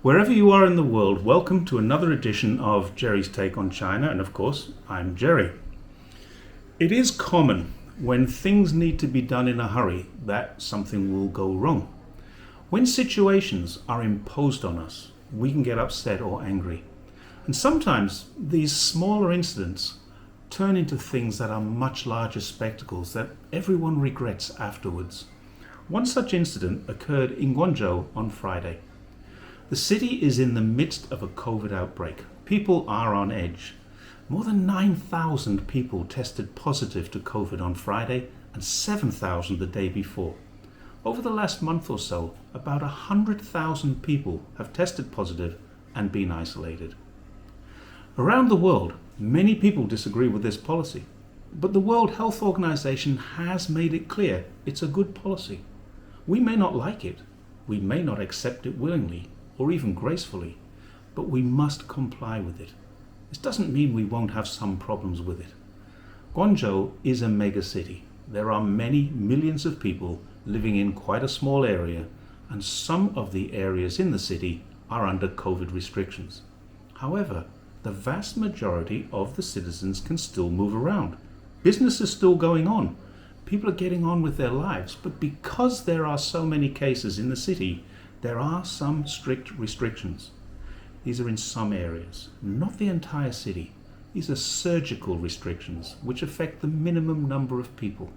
Wherever you are in the world, welcome to another edition of Jerry's Take on China, and of course, I'm Jerry. It is common when things need to be done in a hurry that something will go wrong. When situations are imposed on us, we can get upset or angry. And sometimes these smaller incidents turn into things that are much larger spectacles that everyone regrets afterwards. One such incident occurred in Guangzhou on Friday. The city is in the midst of a COVID outbreak. People are on edge. More than 9,000 people tested positive to COVID on Friday and 7,000 the day before. Over the last month or so, about 100,000 people have tested positive and been isolated. Around the world, many people disagree with this policy, but the World Health Organization has made it clear it's a good policy. We may not like it, we may not accept it willingly, or even gracefully, but we must comply with it. This doesn't mean we won't have some problems with it. Guangzhou is a mega city. There are many millions of people living in quite a small area, and some of the areas in the city are under COVID restrictions. However, the vast majority of the citizens can still move around. Business is still going on. People are getting on with their lives, but because there are so many cases in the city, there are some strict restrictions. These are in some areas, not the entire city. These are surgical restrictions which affect the minimum number of people.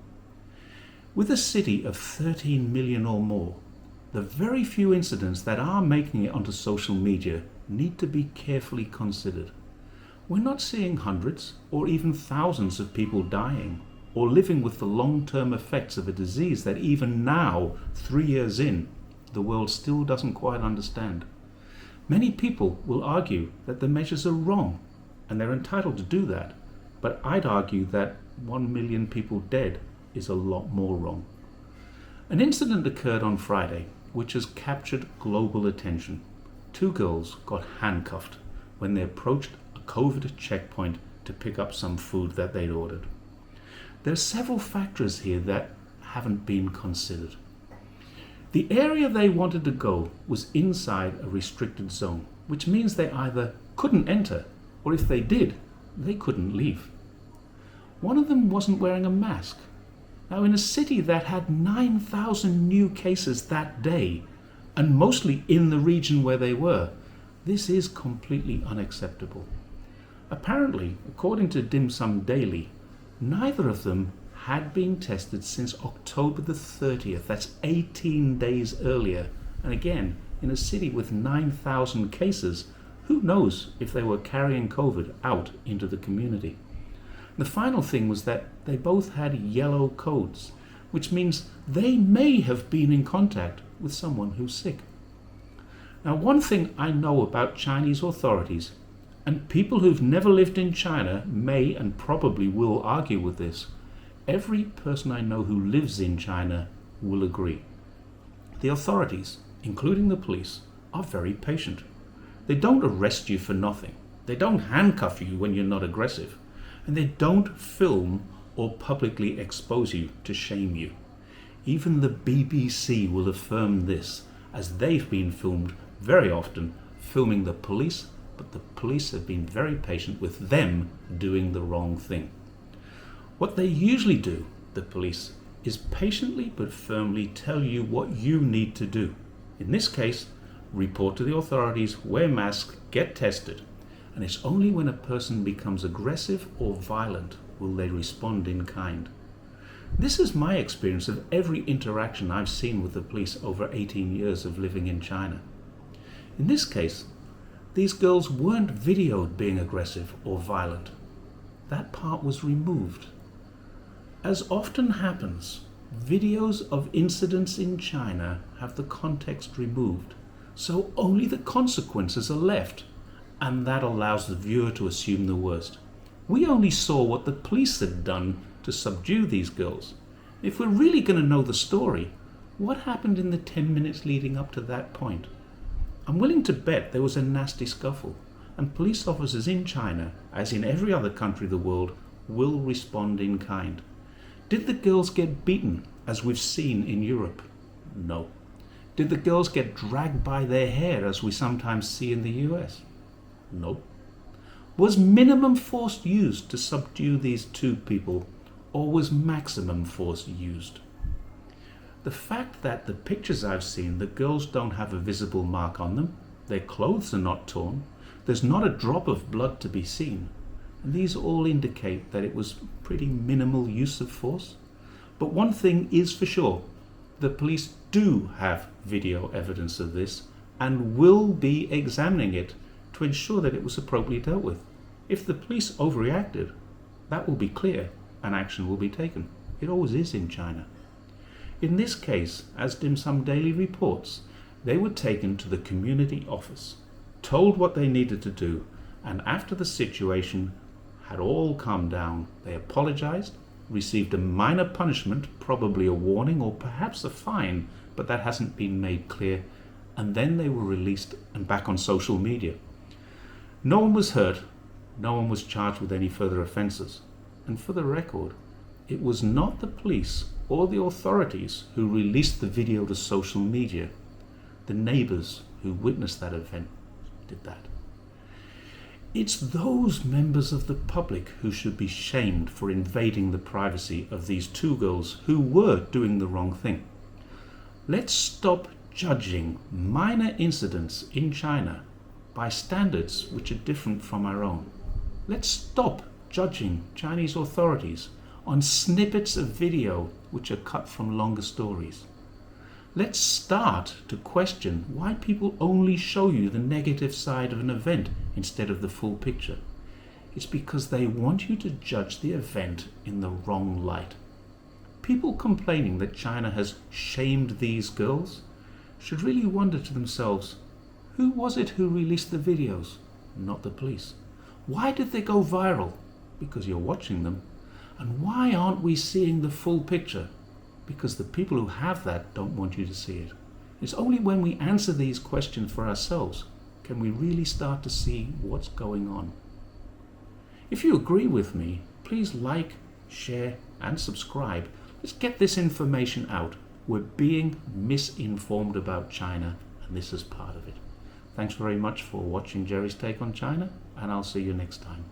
With a city of 13 million or more, the very few incidents that are making it onto social media need to be carefully considered. We're not seeing hundreds or even thousands of people dying or living with the long-term effects of a disease that even now, 3 years in, the world still doesn't quite understand. Many people will argue that the measures are wrong, and they're entitled to do that, but I'd argue that 1 million people dead is a lot more wrong. An incident occurred on Friday which has captured global attention. 2 girls got handcuffed when they approached a COVID checkpoint to pick up some food that they'd ordered. There are several factors here that haven't been considered. The area they wanted to go was inside a restricted zone, which means they either couldn't enter, or if they did, they couldn't leave. One of them wasn't wearing a mask. Now, in a city that had 9,000 new cases that day, and mostly in the region where they were, this is completely unacceptable. Apparently, according to Dim Sum Daily, neither of them had been tested since October the 30th. That's 18 days earlier. And again, in a city with 9,000 cases, who knows if they were carrying COVID out into the community. The final thing was that they both had yellow codes, which means they may have been in contact with someone who's sick. Now, one thing I know about Chinese authorities, and people who've never lived in China may and probably will argue with this, every person I know who lives in China will agree. The authorities, including the police, are very patient. They don't arrest you for nothing. They don't handcuff you when you're not aggressive. And they don't film or publicly expose you to shame you. Even the BBC will affirm this, as they've been filmed very often, filming the police, but the police have been very patient with them doing the wrong thing. What they usually do, the police, is patiently but firmly tell you what you need to do. In this case, report to the authorities, wear masks, get tested. And it's only when a person becomes aggressive or violent will they respond in kind. This is my experience of every interaction I've seen with the police over 18 years of living in China. In this case, these girls weren't videoed being aggressive or violent. That part was removed. As often happens, videos of incidents in China have the context removed, so only the consequences are left, and that allows the viewer to assume the worst. We only saw what the police had done to subdue these girls. If we're really going to know the story, what happened in the 10 minutes leading up to that point? I'm willing to bet there was a nasty scuffle, and police officers in China, as in every other country of the world, will respond in kind. Did the girls get beaten, as we've seen in Europe? No. Did the girls get dragged by their hair as we sometimes see in the US? Nope. Was minimum force used to subdue these two people, or was maximum force used? The fact that the pictures I've seen, the girls don't have a visible mark on them, their clothes are not torn, there's not a drop of blood to be seen, and these all indicate that it was pretty minimal use of force. But one thing is for sure, the police do have video evidence of this and will be examining it to ensure that it was appropriately dealt with. If the police overreacted, that will be clear and action will be taken. It always is in China. In this case, as Dim Sum Daily reports, they were taken to the community office, told what they needed to do, and after the situation had all calmed down, they apologized, received a minor punishment, probably a warning or perhaps a fine, but that hasn't been made clear, and then they were released and back on social media. No one was hurt, no one was charged with any further offences. And for the record, it was not the police or the authorities who released the video to social media. The neighbours who witnessed that event did that. It's those members of the public who should be shamed for invading the privacy of these two girls who were doing the wrong thing. Let's stop judging minor incidents in China by standards which are different from our own. Let's stop judging Chinese authorities on snippets of video which are cut from longer stories. Let's start to question why people only show you the negative side of an event instead of the full picture. It's because they want you to judge the event in the wrong light. People complaining that China has shamed these girls should really wonder to themselves, who was it who released the videos? Not the police. Why did they go viral? Because you're watching them. And why aren't we seeing the full picture? Because the people who have that don't want you to see it. It's only when we answer these questions for ourselves can we really start to see what's going on. If you agree with me, please like, share and subscribe. Let's get this information out. We're being misinformed about China, and this is part of it. Thanks very much for watching Jerry's Take on China, and I'll see you next time.